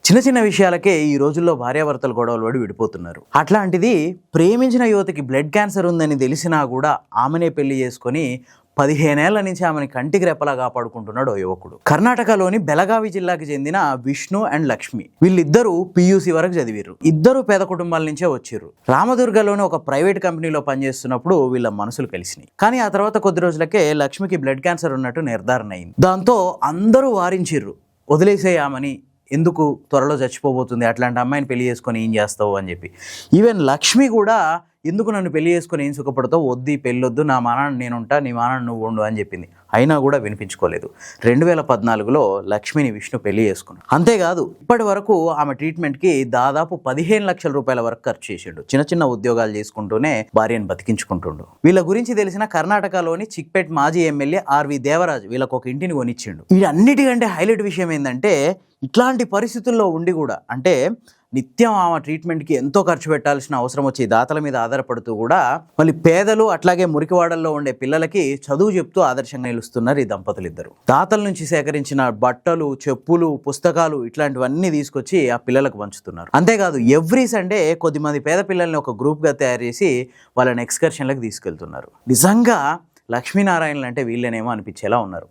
చిన్న చిన్న విషయాలకే ఈ రోజుల్లో భార్యాభర్తలు గొడవలు పడి విడిపోతున్నారు. అట్లాంటిది ప్రేమించిన యువతికి బ్లడ్ క్యాన్సర్ ఉందని తెలిసినా కూడా ఆమెనే పెళ్లి చేసుకొని 15 ఏళ్ల నుంచి ఆమెని కంటికి రెప్పలా కాపాడుకుంటున్నాడు ఓ యువకుడు. కర్ణాటకలోని బెళగావి జిల్లాకి చెందిన విష్ణు అండ్ లక్ష్మి. వీళ్ళిద్దరూ PUC వరకు చదివారు. ఇద్దరు పేద కుటుంబాల నుంచే వచ్చిర్రు. రామదుర్గలోని ఒక ప్రైవేట్ కంపెనీలో పనిచేస్తున్నప్పుడు వీళ్ళ మనసులు కలిసినాయి. కానీ ఆ తర్వాత కొద్ది రోజులకే లక్ష్మికి బ్లడ్ క్యాన్సర్ ఉన్నట్టు నిర్ధారణ అయింది. దాంతో అందరూ వారించిర్రు, వదిలేసేయామని, ఎందుకు త్వరలో చచ్చిపోబోతుంది, అట్లాంటి అమ్మాయిని పెళ్లి చేసుకొని ఏం చేస్తావు అని చెప్పి. ఈవెన్ లక్ష్మి కూడా ఎందుకు నన్ను పెళ్లి చేసుకొని ఏం సుఖపడతావు, వద్దు పెళ్ళొద్దు, నా మానాన్ని నేనుంటా, నీ మానాన్ని నువ్వు ఉండు అని చెప్పింది. అయినా కూడా వినిపించుకోలేదు. 2014లో లక్ష్మిని విష్ణు పెళ్లి చేసుకున్నాడు. అంతేకాదు ఇప్పటి వరకు ఆమె ట్రీట్మెంట్కి దాదాపు 15 లక్షల రూపాయల వరకు ఖర్చు చేసిండు. చిన్న చిన్న ఉద్యోగాలు చేసుకుంటూనే భార్యను బతికించుకుంటుండు. వీళ్ళ గురించి తెలిసిన కర్ణాటకలోని చిక్పేట్ మాజీ ఎమ్మెల్యే ఆర్వి దేవరాజ్ వీళ్ళకు ఒక ఇంటిని కొనిచ్చిండు. వీటన్నిటికంటే హైలైట్ విషయం ఏంటంటే, ఇట్లాంటి పరిస్థితుల్లో ఉండి కూడా, అంటే నిత్యం ఆమె ట్రీట్మెంట్కి ఎంతో ఖర్చు పెట్టాల్సిన అవసరం వచ్చి దాతల మీద ఆధారపడుతూ కూడా మళ్ళీ పేదలు అట్లాగే మురికివాడల్లో ఉండే పిల్లలకి చదువు చెప్తూ ఆదర్శంగా నిలుస్తున్నారు ఈ దంపతులు ఇద్దరు. దాతల నుంచి సేకరించిన బట్టలు, చెప్పులు, పుస్తకాలు ఇట్లాంటివన్నీ తీసుకొచ్చి ఆ పిల్లలకు పంచుతున్నారు. అంతేకాదు ఎవ్రీ సండే కొద్దిమంది పేద పిల్లల్ని ఒక గ్రూప్గా తయారు చేసి వాళ్ళని ఎక్స్కర్షన్లకు తీసుకెళ్తున్నారు. నిజంగా లక్ష్మీనారాయణలు అంటే వీళ్ళనేమో అనిపించేలా ఉన్నారు.